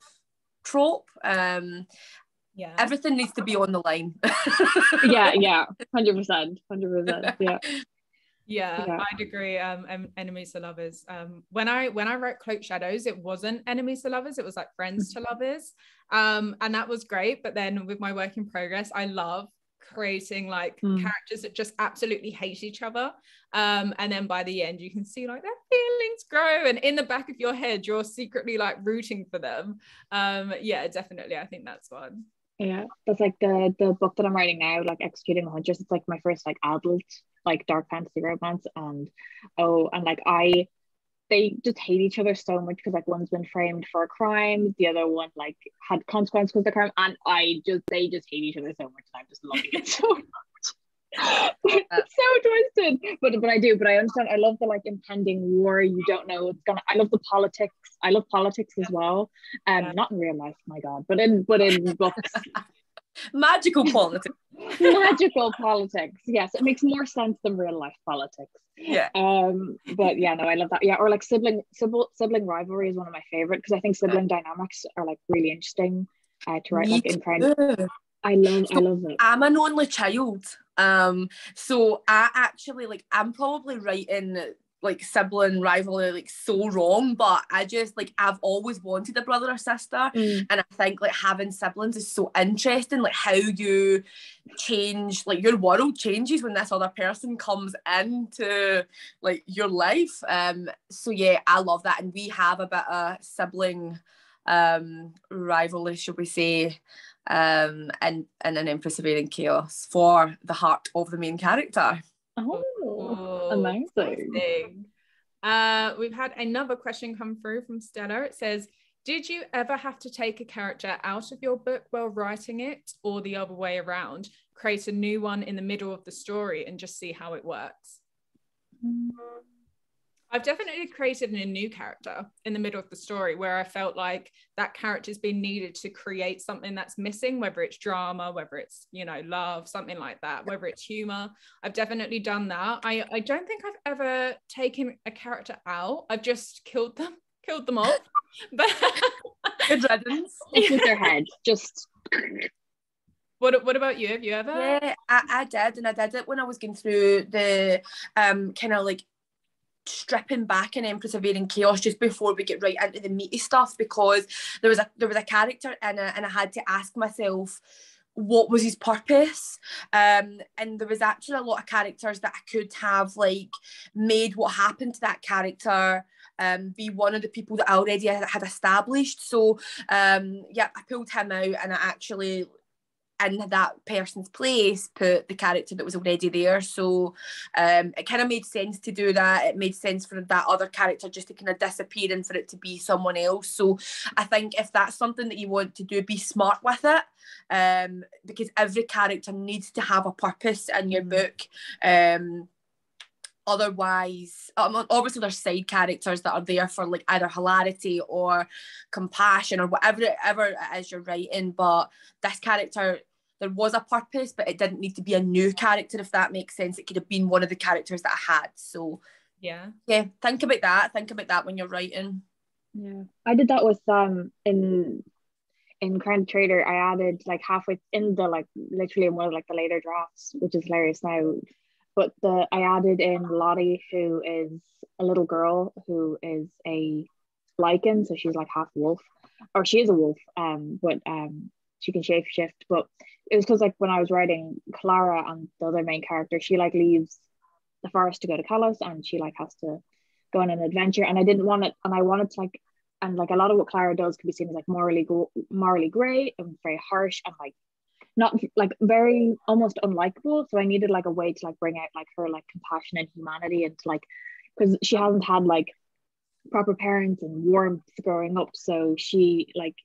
trope. Everything needs to be on the line. 100%. Yeah, I'd agree. Enemies to lovers. When I wrote Cloak Shadows, it wasn't enemies to lovers, it was like friends to lovers. And that was great. But then with my work in progress, I love creating like characters that just absolutely hate each other, and then by the end you can see like their feelings grow, and in the back of your head you're secretly like rooting for them. Definitely, I think that's one. That's like the book that I'm writing now, like Executing the Hunters. It's like my first like adult like dark fantasy romance, and they just hate each other so much because like one's been framed for a crime, the other one like had consequences because of the crime, and they just hate each other so much, and I'm just loving it so much. It's so twisted, but I understand. I love the like impending war. You don't know what's gonna. I love the politics. I love politics as well. Not in real life, my God, but in books. Magical politics. Magical politics. Yes, it makes more sense than real life politics. But yeah, no, I love that. Yeah, or like sibling rivalry is one of my favorite, because I think sibling dynamics are like really interesting to write like in friend. I love it. I'm an only child. So I actually like, I'm probably writing like sibling rivalry like so wrong, but I just like, I've always wanted a brother or sister, and I think like having siblings is so interesting, like how you change, like your world changes when this other person comes into like your life. So yeah, I love that, and we have a bit of sibling rivalry, should we say, and an Empress of Air and Chaos for the heart of the main character. Amazing. We've had another question come through from Stella. It says, did you ever have to take a character out of your book while writing it, or the other way around, create a new one in the middle of the story and just see how it works? I've definitely created a new character in the middle of the story where I felt like that character's been needed to create something that's missing, whether it's drama, whether it's, love, something like that, whether it's humor. I've definitely done that. I don't think I've ever taken a character out. I've just killed them off. But good riddance. With their head, just... What about you? Have you ever? Yeah, I did, and I did it when I was going through the kind of like stripping back an Empress of Air and Chaos just before we get right into the meaty stuff, because there was a character in it, and I had to ask myself, what was his purpose? And there was actually a lot of characters that I could have like made what happened to that character be one of the people that I already had established. So I pulled him out, and I actually, in that person's place, put the character that was already there. So it kind of made sense to do that. It made sense for that other character just to kind of disappear and for it to be someone else. So I think if that's something that you want to do, be smart with it, because every character needs to have a purpose in your book. Otherwise, obviously there's side characters that are there for like either hilarity or compassion or whatever it is you're writing, but this character, there was a purpose, but it didn't need to be a new character, if that makes sense. It could have been one of the characters that I had. So yeah, think about that when you're writing. Yeah, I did that with in Crown Trader. I added like halfway in the like literally in one of like the later drafts, which is hilarious now, but I added in Lottie, who is a little girl who is a lichen, so she's like half wolf, or she is a wolf, but she can shape shift. But it was because like when I was writing Clara and the other main character, she like leaves the forest to go to Kalos, and she like has to go on an adventure, and I didn't want it, and I wanted to like, and like a lot of what Clara does can be seen as like morally grey and very harsh and like not like very almost unlikable. So I needed like a way to like bring out like her like compassion and humanity, and to like, because she hasn't had like proper parents and warmth growing up, so she like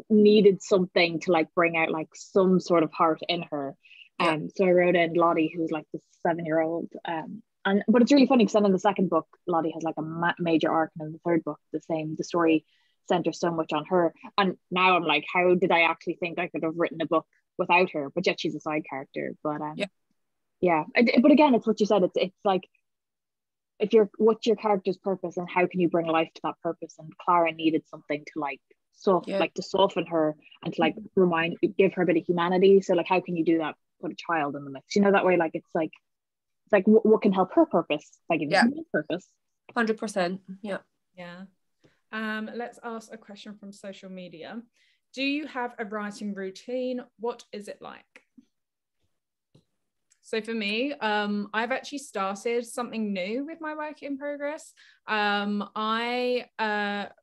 needed something to like bring out like some sort of heart in her. So I wrote in Lottie, who's like the 7-year-old, and but it's really funny because then in the second book Lottie has like a major arc, and in the third book the story centers so much on her, and now I'm like, how did I actually think I could have written a book without her? But yet she's a side character. But but again, it's what you said, it's like, if you're, what's your character's purpose and how can you bring life to that purpose? And Clara needed something to like like to soften her and to like give her a bit of humanity. So like, how can you do that? Put a child in the mix, that way. Like it's like what can help her purpose by giving her purpose. 100%. Yeah. Let's ask a question from social media. Do you have a writing routine? What is it like? So for me, I've actually started something new with my work in progress. I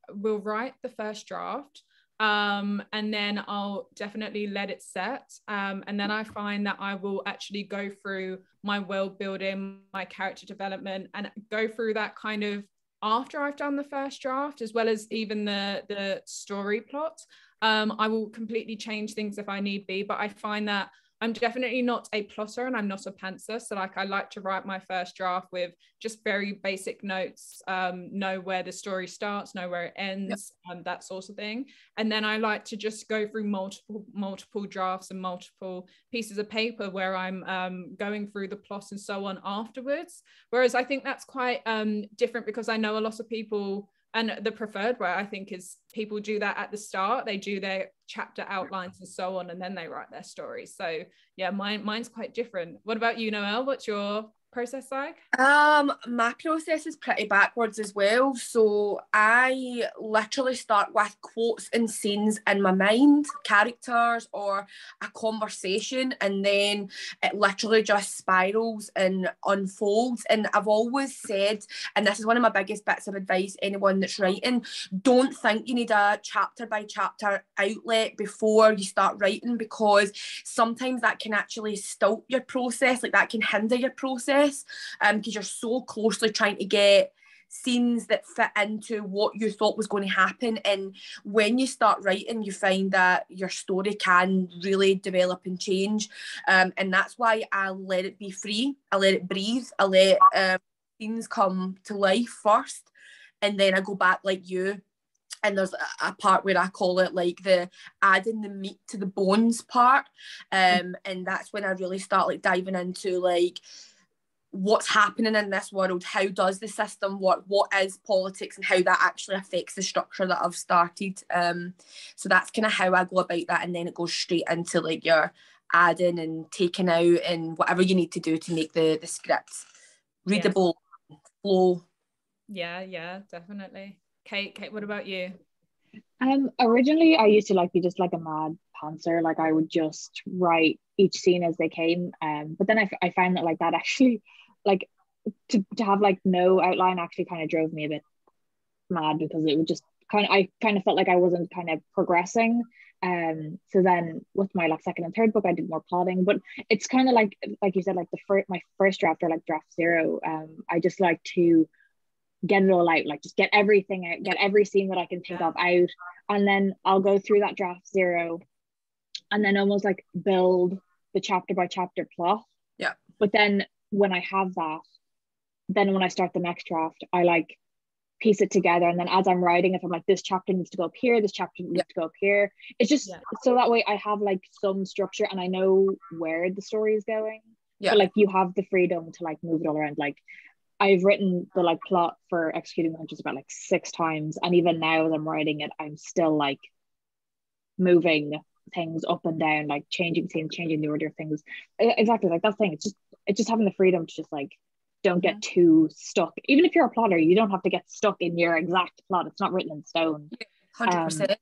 will write the first draft, and then I'll definitely let it set. And then I find that I will actually go through my world building, my character development, and go through that kind of after I've done the first draft, as well as even the story plot. I will completely change things if I need be, but I find that I'm definitely not a plotter and I'm not a pantser. So like, I like to write my first draft with just very basic notes, know where the story starts, know where it ends, that sort of thing. And then I like to just go through multiple drafts and multiple pieces of paper where I'm going through the plot and so on afterwards. Whereas I think that's quite different, because I know a lot of people, and the preferred way I think is people do that at the start. They do their chapter outlines and so on, and then they write their story. So yeah, mine's quite different. What about you, Noelle? What's your process like? My process is pretty backwards as well. So I literally start with quotes and scenes in my mind, characters or a conversation, and then it literally just spirals and unfolds. And I've always said, and this is one of my biggest bits of advice, anyone that's writing, don't think you need a chapter by chapter outlet before you start writing, because sometimes that can actually stunt your process, like that can hinder your process, because you're so closely trying to get scenes that fit into what you thought was going to happen. And when you start writing, you find that your story can really develop and change, and that's why I let it be free, I let it breathe, I let scenes come to life first, and then I go back like you. And there's a part where I call it like the adding the meat to the bones part, and that's when I really start like diving into like what's happening in this world, how does the system work, what is politics, and how that actually affects the structure that I've started. So that's kind of how I go about that, and then it goes straight into like your adding and taking out and whatever you need to do to make the script readable, flow. Yeah, definitely. Kate, what about you? Originally I used to like be just like a mad pantser, like I would just write each scene as they came, but then I found that like that actually like to have like no outline actually kind of drove me a bit mad, because it would just I kind of felt like I wasn't kind of progressing. So then with my like second and third book I did more plotting, but it's kind of like you said, like my first draft, or like draft 0, I just like to get it all out, like just get everything out, get every scene that I can think of out, and then I'll go through that draft 0 and then almost like build the chapter by chapter plot. But then when I have that, then when I start the next draft, I like piece it together, and then as I'm writing, if I'm like, this chapter needs to go up here, this chapter needs to go up here, it's just so that way I have like some structure and I know where the story is going. But like you have the freedom to like move it all around. Like I've written the like plot for Executing the Huntress about like 6 times, and even now as I'm writing it, I'm still like moving things up and down, like changing scenes, changing the order of things. Exactly, like that thing. It's just having the freedom to just like don't get too stuck. Even if you're a plotter, you don't have to get stuck in your exact plot. It's not written in stone. 100%.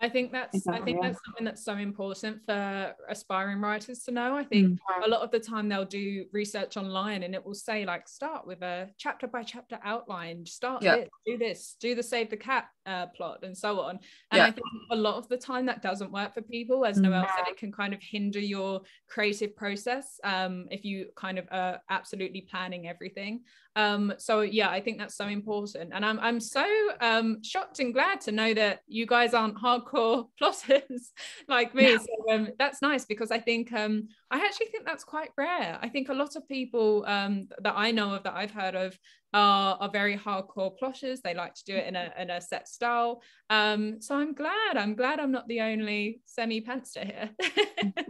I think that's Exactly, that's something that's so important for aspiring writers to know. I think a lot of the time they'll do research online and it will say like, start with a chapter by chapter outline, start this, do the save the cat plot and so on. And I think a lot of the time that doesn't work for people. As Noelle said, it can kind of hinder your creative process if you kind of are absolutely planning everything. So yeah, I think that's so important, and I'm so shocked and glad to know that you guys aren't hardcore plotters like me. So that's nice, because I think I actually think that's quite rare. I think a lot of people that I know of, that I've heard of, are very hardcore plotters. They like to do it in a set style. So I'm glad I'm not the only semi-pantster here.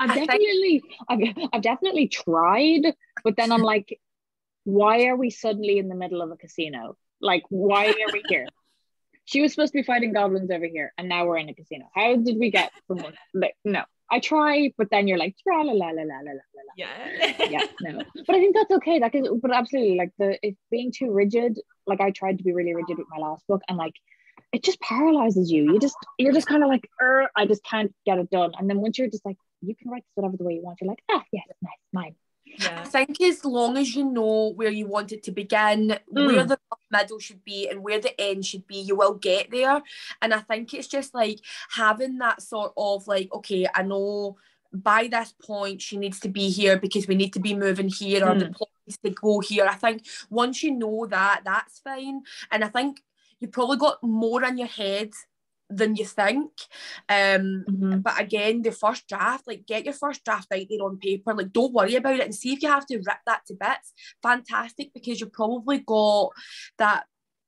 I've definitely tried, but then I'm like, why are we suddenly in the middle of a casino? Like, why are we here? She was supposed to be fighting goblins over here, and now we're in a casino. How did we get from one? Like, no, I try, but then you're like, la la la la la la la. Yeah, no. But I think that's okay. That is, but absolutely, like it's being too rigid. Like I tried to be really rigid with my last book, and like it just paralyzes you. You're just kind of like, I just can't get it done. And then once you're just like, you can write this whatever the way you want, you're like, yes, nice, mine. I think as long as you know where you want it to begin, where the middle should be and where the end should be, you will get there. And I think it's just like having that sort of like, okay, I know by this point she needs to be here because we need to be moving here, or the plot needs to go here. I think once you know that, that's fine. And I think you probably got more in your head than you think. But again, the first draft, like get your first draft out there on paper, like don't worry about it, and see if you have to rip that to bits. Fantastic, because you've probably got that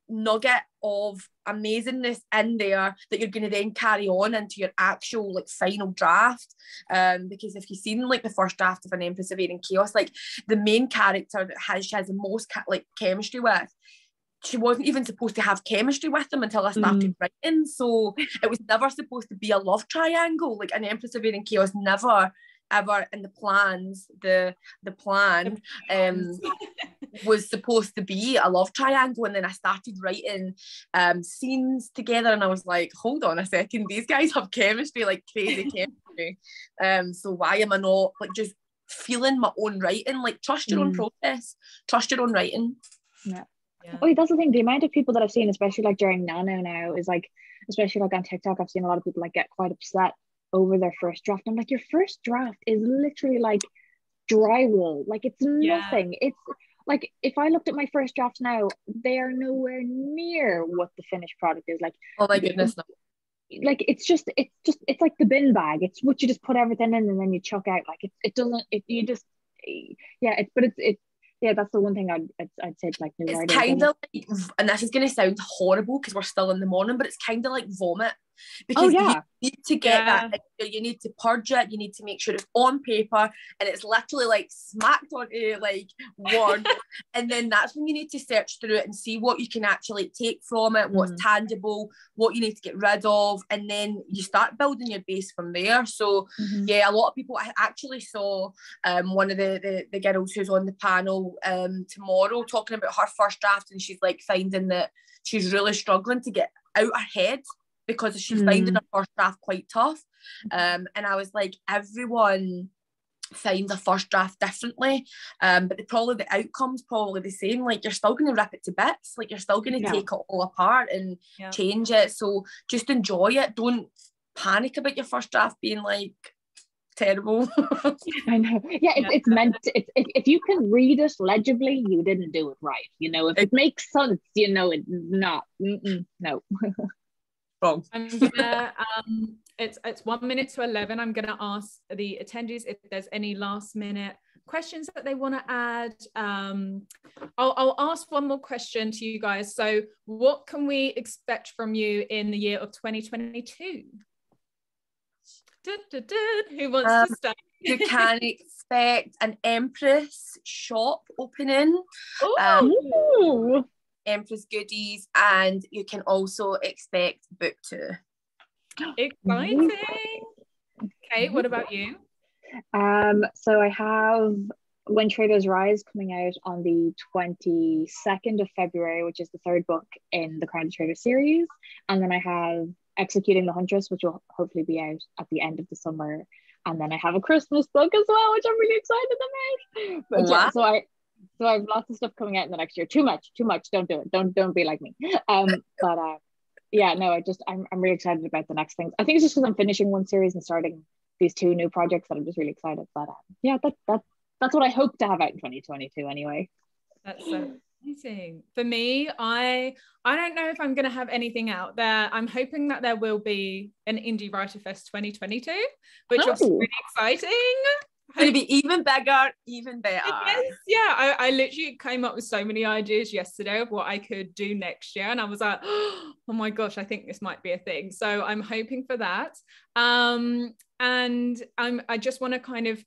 nugget of amazingness in there that you're going to then carry on into your actual like final draft. Because if you've seen like the first draft of An Empress of Air and Chaos, like the main character that she has the most like chemistry with, she wasn't even supposed to have chemistry with them until I started writing. So it was never supposed to be a love triangle. Like An Empress of Air and Chaos never ever in the plans, the plan was supposed to be a love triangle. And then I started writing scenes together, and I was like, hold on a second, these guys have chemistry, like crazy chemistry. So why am I not like just feeling my own writing? Like trust your own process, trust your own writing. Oh, that's the thing. The amount of people that I've seen, especially like during Nano now, is like, especially like on TikTok, I've seen a lot of people like get quite upset over their first draft. I'm like, your first draft is literally like drywall. Like it's nothing. It's like, if I looked at my first draft now, they are nowhere near what the finished product is. Like, oh my goodness, no. Like it's like the bin bag. It's what you just put everything in and then you chuck out. Like that's the one thing I'd say to like new writers. It's kind of like, and this is going to sound horrible because we're still in the morning, but it's kind of like vomit, because you need to get that, you need to purge it, you need to make sure it's on paper and it's literally like smacked onto like word, and then that's when you need to search through it and see what you can actually take from it, what's tangible, what you need to get rid of, and then you start building your base from there. So a lot of people, I actually saw one of the girls who's on the panel tomorrow talking about her first draft, and she's like finding that she's really struggling to get out her head because she's finding her first draft quite tough. And I was like, everyone finds a first draft differently, but the outcome's probably the same. Like you're still going to rip it to bits, like you're still going to take it all apart and change it. So just enjoy it. Don't panic about your first draft being like terrible. I know. It's meant to, if you can read it legibly, you didn't do it right. You know, if it makes sense, you know, it's not. No. Wrong. I'm gonna it's 1 minute to 11. I'm gonna ask the attendees if there's any last minute questions that they want to add. I'll ask one more question to you guys. So what can we expect from you in the year of 2022? Who wants to start? You can expect an Empress shop opening. Empress goodies, and you can also expect book 2. Exciting. Okay, what about you? So I have When Traitors Rise coming out on the 22nd of February, which is the third book in the Crown of Traitor series. And then I have Executing the Huntress, which will hopefully be out at the end of the summer. And then I have a Christmas book as well, which I'm really excited about. But yeah, so I have lots of stuff coming out in the next year. Too much. Don't do it. Don't be like me. Yeah, no, I'm really excited about the next things. I think it's just because I'm finishing one series and starting these two new projects that I'm just really excited. But yeah, that's what I hope to have out in 2022 anyway. That's so amazing. For me, I don't know if I'm going to have anything out there. I'm hoping that there will be an Indie WriterFest 2022, which is really exciting. It's going to be even bigger, even better. Yes, yeah. I literally came up with so many ideas yesterday of what I could do next year, and I was like, oh my gosh, I think this might be a thing. So I'm hoping for that. And I just want to kind of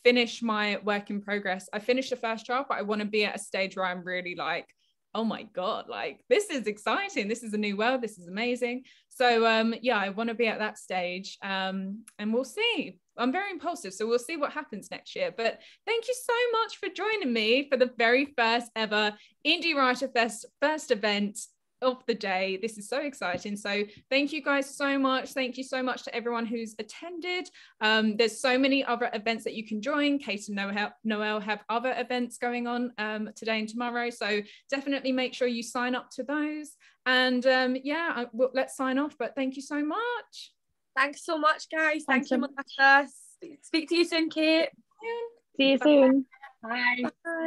finish my work in progress. I finished the first draft, but I want to be at a stage where I'm really like, oh my god, like this is exciting, this is a new world, this is amazing. So yeah, I want to be at that stage, and we'll see. I'm very impulsive, so we'll see what happens next year. But thank you so much for joining me for the very first ever Indie WriterFest first event of the day. This is so exciting. So thank you guys so much. Thank you so much to everyone who's attended. There's so many other events that you can join. Kate and Noelle have other events going on today and tomorrow. So definitely make sure you sign up to those. And yeah, let's sign off. But thank you so much. Thanks so much, guys. Thank you, Melissa. Speak to you soon, Kate. See you soon. Bye. Bye.